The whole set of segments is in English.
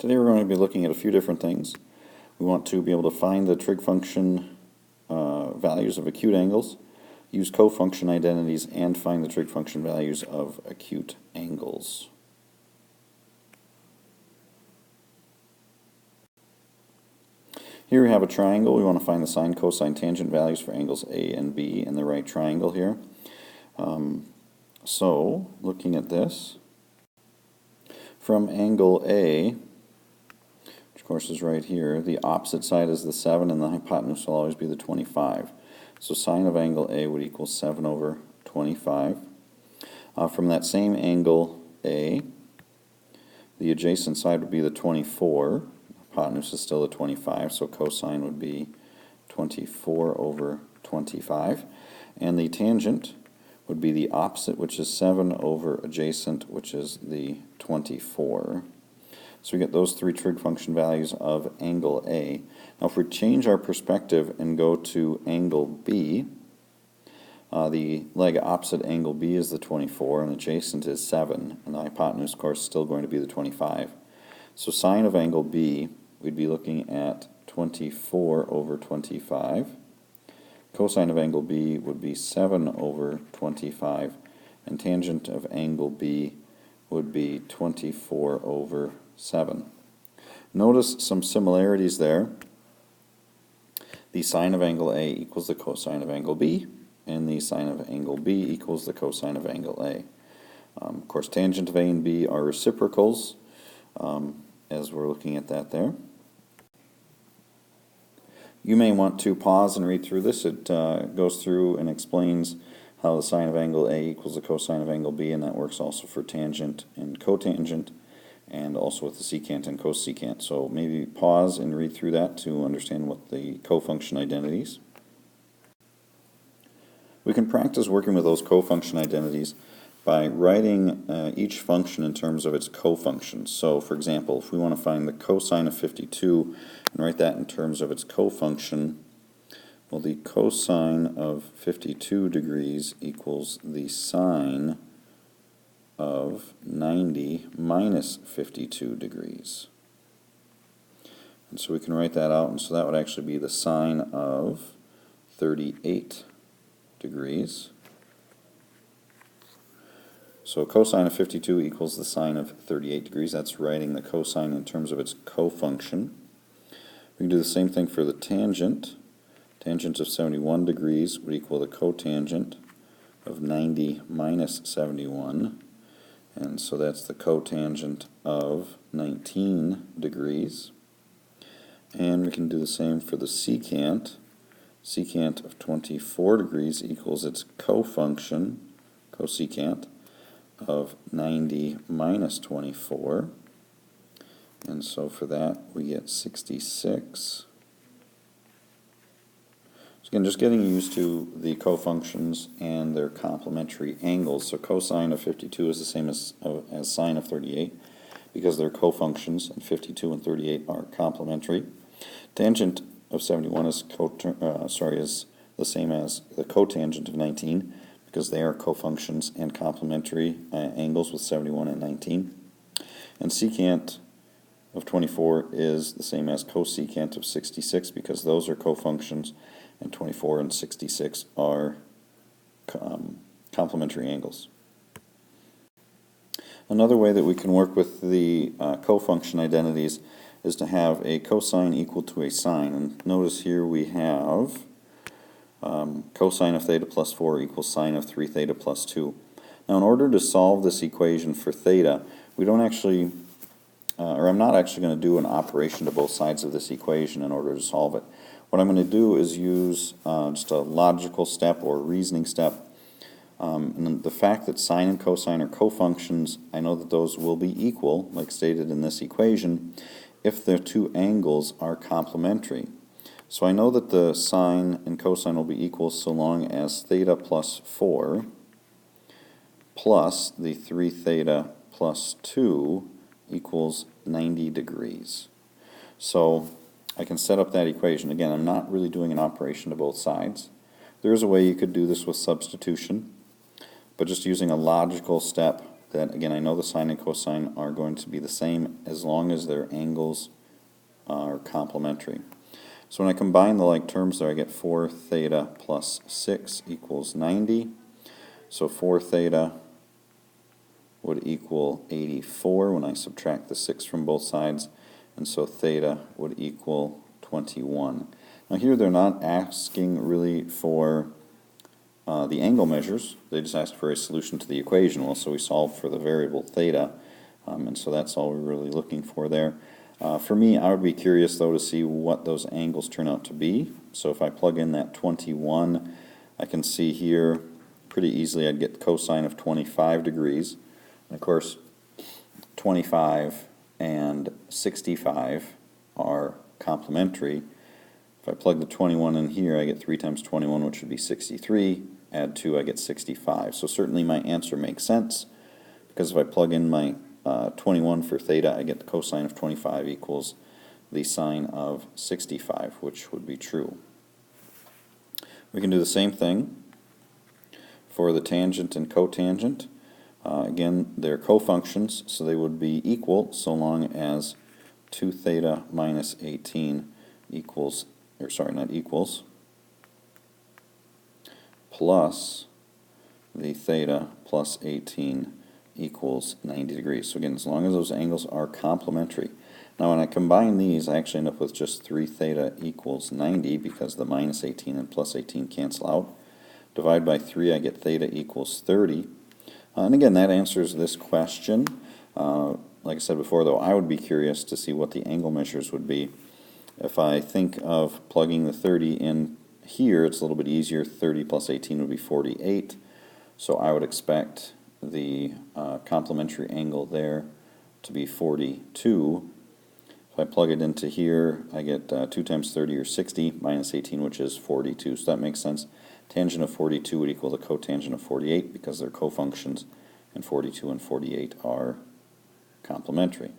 Today we're going to be looking at a few different things. We want to be able to find the trig function values of acute angles, use cofunction identities, and find the trig function values of acute angles. Here we have a triangle. We want to find the sine, cosine, tangent values for angles A and B in the right triangle here. So, looking at this, from angle A, which of course is right here, the opposite side is the 7 and the hypotenuse will always be the 25. So sine of angle A would equal 7 over 25. From that same angle A, the adjacent side would be the 24. Hypotenuse is still the 25, so cosine would be 24 over 25. And the tangent would be the opposite, which is 7 over adjacent, which is the 24. So we get those three trig function values of angle A. Now if we change our perspective and go to angle B, the leg opposite angle B is the 24 and adjacent is 7, and the hypotenuse, of course, is still going to be the 25. So sine of angle B, we'd be looking at 24 over 25. Cosine of angle B would be 7 over 25, and tangent of angle B would be 24 over 7. Notice some similarities there. The sine of angle A equals the cosine of angle B, and the sine of angle B equals the cosine of angle A. Of course, tangent of A and B are reciprocals, as we're looking at that there. You may want to pause and read through this. It goes through and explains how the sine of angle A equals the cosine of angle B, and that works also for tangent and cotangent, and also with the secant and cosecant. So maybe pause and read through that to understand what the cofunction identities. We can practice working with those cofunction identities by writing each function in terms of its cofunctions. So for example, if we want to find the cosine of 52 and write that in terms of its cofunction, well, the cosine of 52 degrees equals the sine of 90 minus 52 degrees. And so we can write that out, and so that would actually be the sine of 38 degrees. So cosine of 52 equals the sine of 38 degrees. That's writing the cosine in terms of its cofunction. We can do the same thing for the tangent. Tangent of 71 degrees would equal the cotangent of 90 minus 71. And so that's the cotangent of 19 degrees. And we can do the same for the secant. Secant of 24 degrees equals its cofunction, cosecant, of 90 minus 24. And so for that we get 66. So again, just getting used to the cofunctions and their complementary angles. So cosine of 52 is the same as sine of 38 because they're cofunctions, and 52 and 38 are complementary. Tangent of 71 is the same as the cotangent of 19 because they are cofunctions and complementary angles with 71 and 19. And secant of 24 is the same as cosecant of 66 because those are cofunctions, and 24 and 66 are complementary angles. Another way that we can work with the cofunction identities is to have a cosine equal to a sine. And notice here we have cosine of theta plus 4 equals sine of 3 theta plus 2. Now in order to solve this equation for theta, we don't actually, I'm not actually going to do an operation to both sides of this equation in order to solve it. What I'm going to do is use just a logical step or reasoning step. And the fact that sine and cosine are cofunctions, I know that those will be equal, like stated in this equation, if the two angles are complementary. So I know that the sine and cosine will be equal so long as theta plus 4 plus the 3 theta plus 2 equals 90 degrees. So I can set up that equation. Again, I'm not really doing an operation to both sides. There is a way you could do this with substitution, but just using a logical step that, again, I know the sine and cosine are going to be the same as long as their angles are complementary. So when I combine the like terms there, I get 4 theta plus 6 equals 90. So 4 theta would equal 84 when I subtract the 6 from both sides, and so theta would equal 21. Now here they're not asking really for the angle measures, they just asked for a solution to the equation. Well, so we solved for the variable theta, and so that's all we're really looking for there. For me, I would be curious though to see what those angles turn out to be. So if I plug in that 21, I can see here pretty easily I'd get cosine of 25 degrees. And of course, 25 and 65 are complementary. If I plug the 21 in here, I get 3 times 21, which would be 63. Add 2, I get 65. So certainly my answer makes sense, because if I plug in my 21 for theta, I get the cosine of 25 equals the sine of 65, which would be true. We can do the same thing for the tangent and cotangent. Again, they're cofunctions, so they would be equal so long as 2 theta minus 18 equals, or sorry, not equals, plus the theta plus 18 equals 90 degrees. So again, as long as those angles are complementary. Now when I combine these, I actually end up with just 3 theta equals 90, because the minus 18 and plus 18 cancel out. Divide by 3, I get theta equals 30. And again, that answers this question. Like I said before, though, I would be curious to see what the angle measures would be. If I think of plugging the 30 in here, it's a little bit easier. 30 plus 18 would be 48. So I would expect the complementary angle there to be 42. If I plug it into here, I get 2 times 30, or 60, minus 18, which is 42. So that makes sense. Tangent of 42 would equal the cotangent of 48, because they're cofunctions, and 42 and 48 are complementary.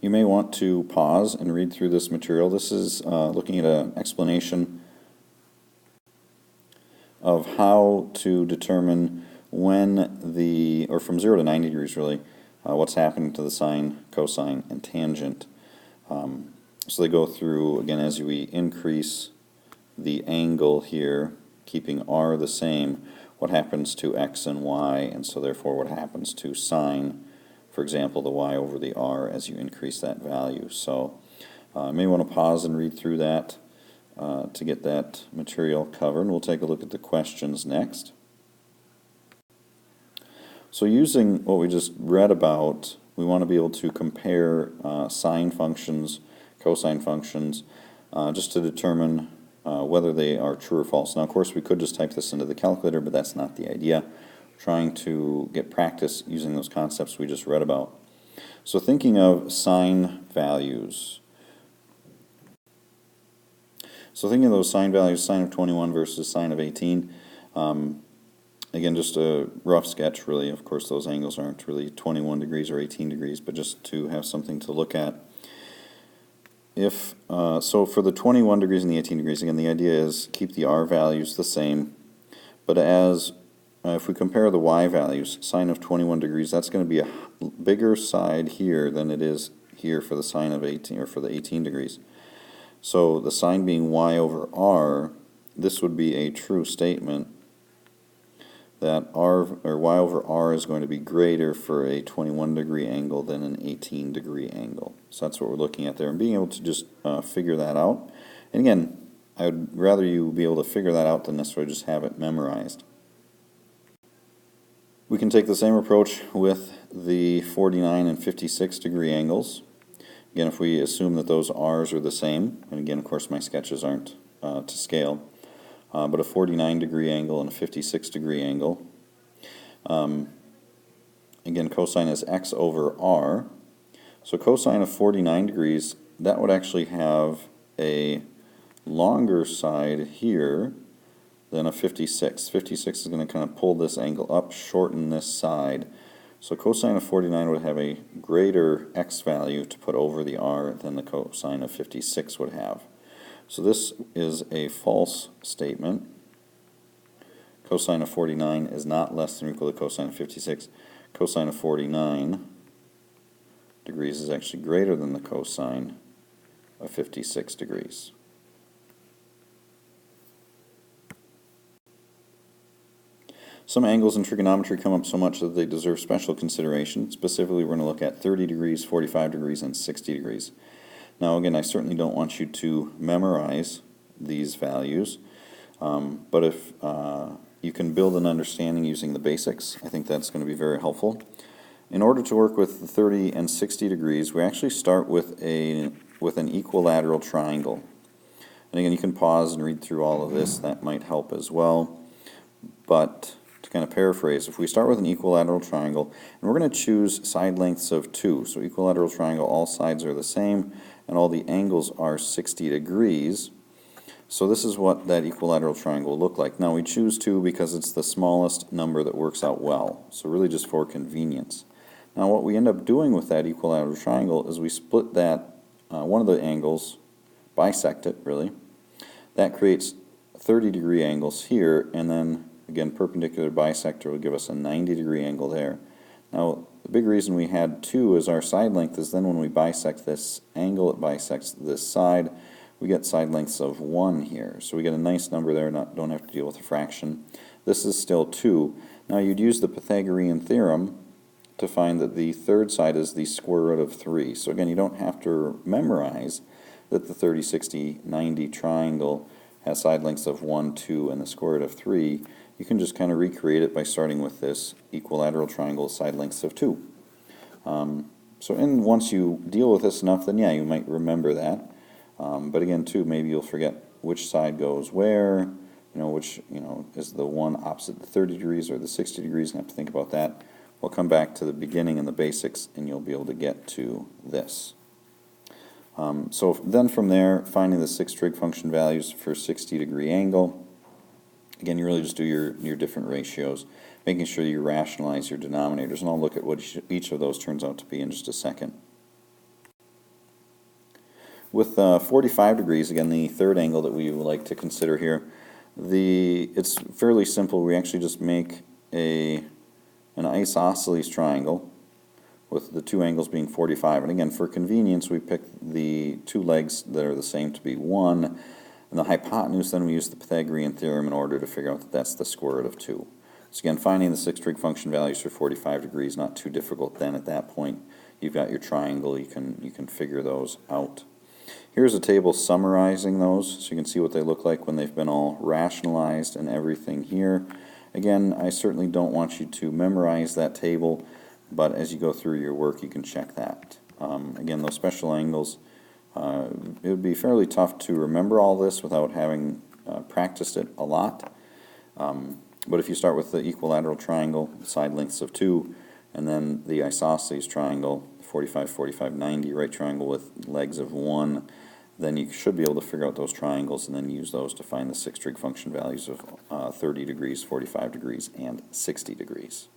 You may want to pause and read through this material. This is looking at an explanation of how to determine when the, or from 0 to 90 degrees really, what's happening to the sine, cosine, and tangent. So they go through, again, as we increase the angle here, keeping r the same, what happens to x and y, and so therefore what happens to sine, for example, the y over the r as you increase that value. So you may want to pause and read through that to get that material covered. We'll take a look at the questions next. So using what we just read about, we want to be able to compare sine functions, cosine functions, just to determine whether they are true or false. Now, of course, we could just type this into the calculator, but that's not the idea. We're trying to get practice using those concepts we just read about. So thinking of sine values. So thinking of those sine values, sine of 21 versus sine of 18, again, just a rough sketch, really. Of course, those angles aren't really 21 degrees or 18 degrees, but just to have something to look at. If so for the 21 degrees and the 18 degrees, again, the idea is keep the r values the same, but as if we compare the y values, sine of 21 degrees, that's going to be a bigger side here than it is here for the sine of 18, or for the 18 degrees. So the sine being y over r, this would be a true statement that r, or y over r, is going to be greater for a 21 degree angle than an 18 degree angle. So that's what we're looking at there, and being able to just figure that out. And again, I would rather you be able to figure that out than necessarily just have it memorized. We can take the same approach with the 49 and 56 degree angles. Again, if we assume that those r's are the same, and again, of course, my sketches aren't to scale, but a 49 degree angle and a 56 degree angle. Again, cosine is x over r. So cosine of 49 degrees, that would actually have a longer side here than a 56. 56 is going to kind of pull this angle up, shorten this side. So cosine of 49 would have a greater x value to put over the r than the cosine of 56 would have. So this is a false statement. Cosine of 49 is not less than or equal to cosine of 56. Cosine of 49 degrees is actually greater than the cosine of 56 degrees. Some angles in trigonometry come up so much that they deserve special consideration. Specifically, we're going to look at 30 degrees, 45 degrees, and 60 degrees. Now again, I certainly don't want you to memorize these values, but if you can build an understanding using the basics, I think that's going to be very helpful. In order to work with the 30 and 60 degrees, we actually start with an equilateral triangle. And again, you can pause and read through all of this. That might help as well. But to kind of paraphrase, if we start with an equilateral triangle, and we're going to choose side lengths of 2. So equilateral triangle, all sides are the same, and all the angles are 60 degrees. So this is what that equilateral triangle will look like. Now we choose 2 because it's the smallest number that works out well. So really just for convenience. Now what we end up doing with that equilateral triangle is we split that, one of the angles, bisect it really. That creates 30-degree angles here, and then again perpendicular bisector will give us a 90-degree angle there. Now the big reason we had 2 as our side length is then when we bisect this angle, it bisects this side. We get side lengths of 1 here. So we get a nice number there, don't have to deal with a fraction. This is still 2. Now you'd use the Pythagorean theorem to find that the third side is the square root of 3. So again, you don't have to memorize that the 30, 60, 90 triangle has side lengths of 1, 2, and the square root of 3. You can just kind of recreate it by starting with this equilateral triangle side lengths of 2. Once you deal with this enough, then yeah, you might remember that. But again, too, maybe you'll forget which side goes where, which, is the one opposite the 30 degrees or the 60 degrees, and have to think about that. We'll come back to the beginning and the basics, and you'll be able to get to this. So then from there, finding the 6 trig function values for 60-degree angle. Again, you really just do your different ratios, making sure you rationalize your denominators, and I'll look at what each of those turns out to be in just a second. With 45 degrees, again, the third angle that we would like to consider here, it's fairly simple. We actually just make an isosceles triangle with the 2 angles being 45. And again, for convenience, we pick the 2 legs that are the same to be 1, and the hypotenuse, then we use the Pythagorean theorem in order to figure out that that's the square root of 2. So again, finding the 6 trig function values for 45 degrees, not too difficult then at that point. You've got your triangle, you can figure those out. Here's a table summarizing those, so you can see what they look like when they've been all rationalized and everything here. Again, I certainly don't want you to memorize that table, but as you go through your work, you can check that. Again, those special angles, it would be fairly tough to remember all this without having practiced it a lot. But if you start with the equilateral triangle, side lengths of 2, and then the isosceles triangle, 45, 45, 90, right triangle with legs of 1, then you should be able to figure out those triangles and then use those to find the 6 trig function values of 30 degrees, 45 degrees, and 60 degrees.